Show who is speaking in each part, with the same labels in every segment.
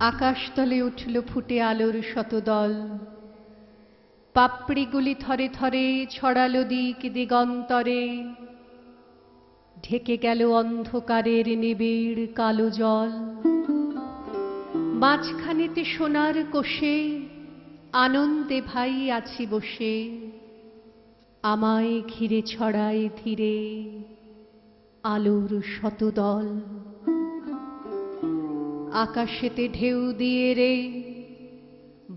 Speaker 1: আকাশতলে উঠল ফুটে আলোর শতদল, পাপড়িগুলি থরে থরে ছড়ালো দিক দিগন্তরে, ঢেকে গেল অন্ধকারের নিবিড় কালো জল। মাঝখানেতে সোনার কোষে আনন্দে ভাই আছি বসে, আমায় ঘিরে ছড়ায় ধীরে আলোর শতদল। আকাশেতে ঢেউ দিয়ে রে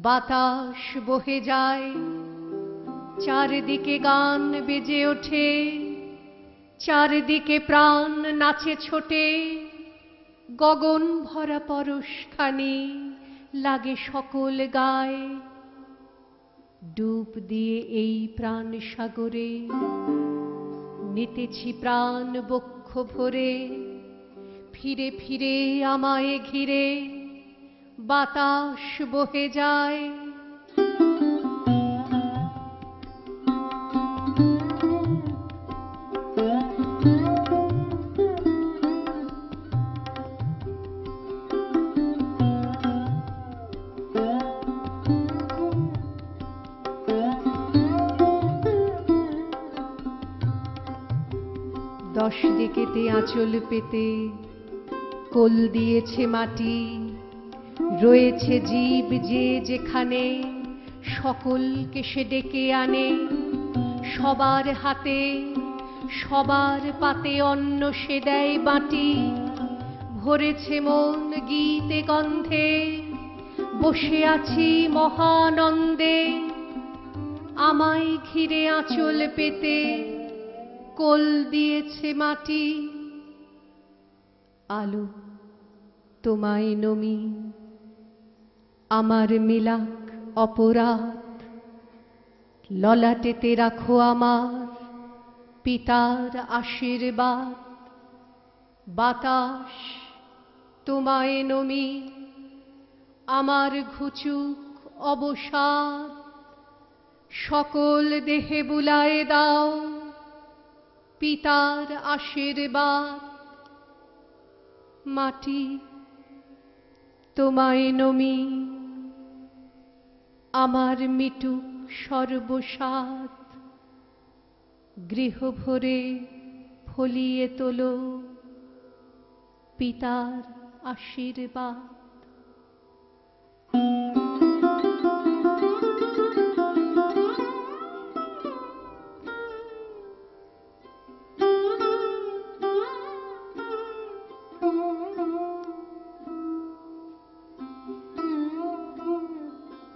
Speaker 1: বাতাস বহে যায়, চারদিকে গান বেজে ওঠে, চারদিকে প্রাণ নাচে ছোটে, গগন ভরা পরশখানি লাগে সকল গায়ে। ডুব দিয়ে এই প্রাণ সাগরে নিতেছি প্রাণ বক্ষ ভরে, ফিরে ফিরে আমায় ঘিরে বাতাস বহে যায়। দশ দিকেতে আঁচল পেতে কোল দিয়েছে মাটি, রয়েছে জীব যে যেখানে, সকলকে সে ডেকে আনে। সবার হাতে সবার পাতে অন্ন সে দেয় বাটি, ভরেছে মন গীতে গন্ধে, বসে আছি মহানন্দে। আমায় ঘিরে আঁচল পেতে কোল দিয়েছে মাটি। আলো তোমায় নমি, আমার মিলাক অপরাধ, ললাটেতে রাখো আমার পিতার আশীর্বাদ। বাতাস তোমায় নমি, আমার ঘুচুক অবসাদ, সকল দেহে বুলায়ে দাও পিতার আশীর্বাদ। মাটি তোমায় নমি, আমার মিটুক সর্বসাদ, গৃহ ভরে ফলিয়ে তোলো পিতার আশীর্বাদ।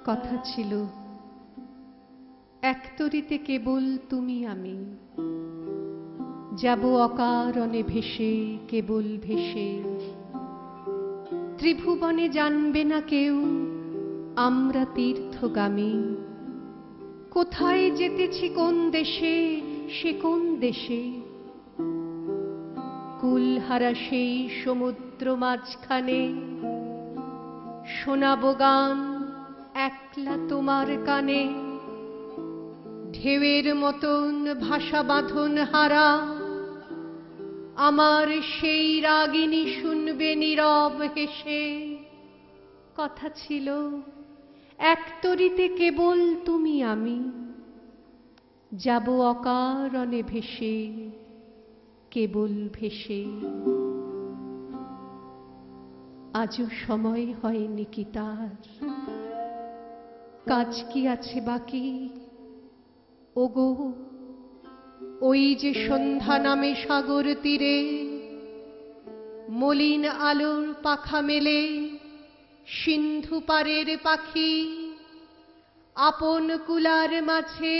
Speaker 1: কথা ছিল একতরিতে কেবল তুমি আমি, যাব অকারণে ভেসে কেবল ভেসে। ত্রিভুবনে জানবে না কেউ আমরা তীর্থগামী, কোথায় যেতেছি কোন দেশে সে কোন দেশে। কুলহারা সেই সমুদ্র মাঝখানে শোনাবো গান একলা তোমার কানে। ঢেউয়ের মতন ভাষা বাঁধন হারা আমার সেই রাগিনী শুনবে নীরব হেসে। কথা ছিল একতরিতে কেবল তুমি আমি, যাব অকারণে ভেসে কেবল ভেসে। আজও সময় হয়নি কি তার, কাজ কি আছে বাকি। ওগো ওই যে সন্ধ্যা নামে সাগর তীরে, মলিন আলোর পাখা মেলে সিন্ধু পারের পাখি। আপন কুলার মাঝে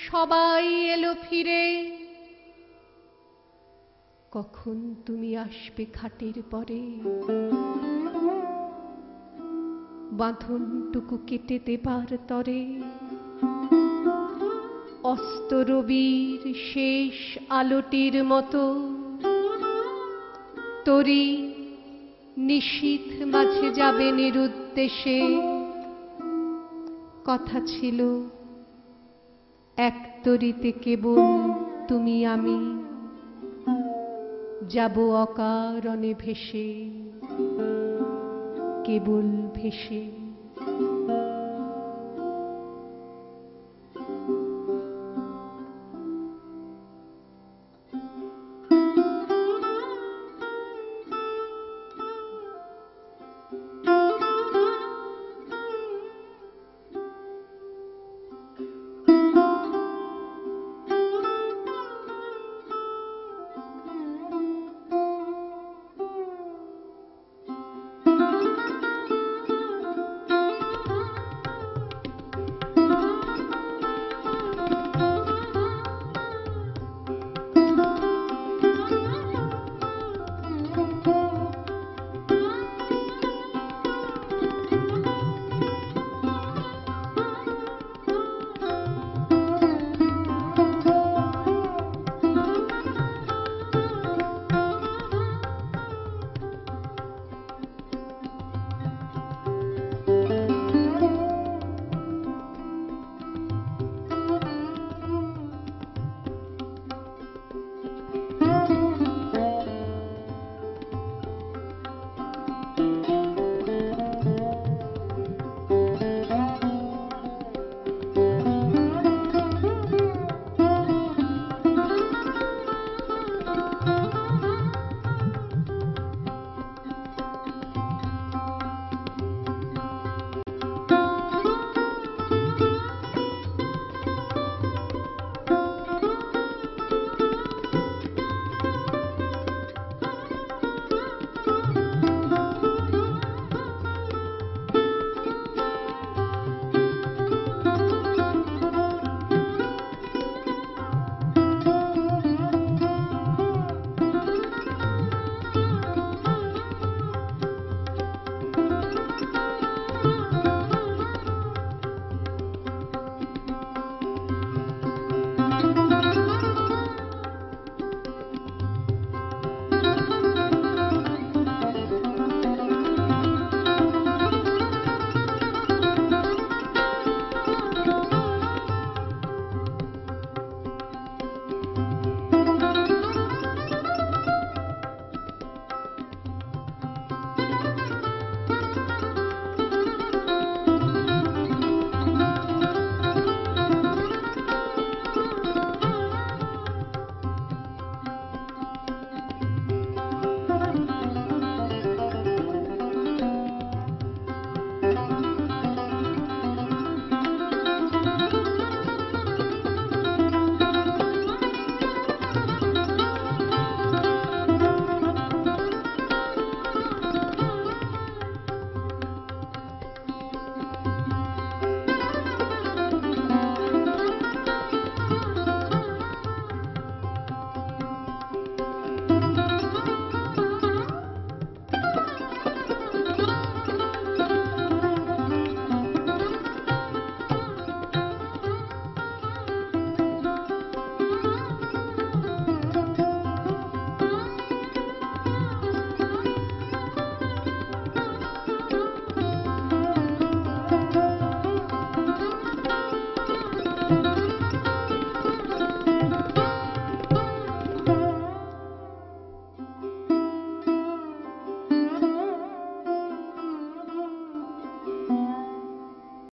Speaker 1: সবাই এলো ফিরে, কখন তুমি আসবে খাটের পরে, বাঁধনটুকু কেটে দেবার তরে। অস্ত রবির শেষ আলোটির মতো তরি নিশীথ মাঝে যাবে নিরুদ্দেশে। কথা ছিল একতরিতে কেবল তুমি আমি, যাব অকারণে ভেসে কেবল ভেসে।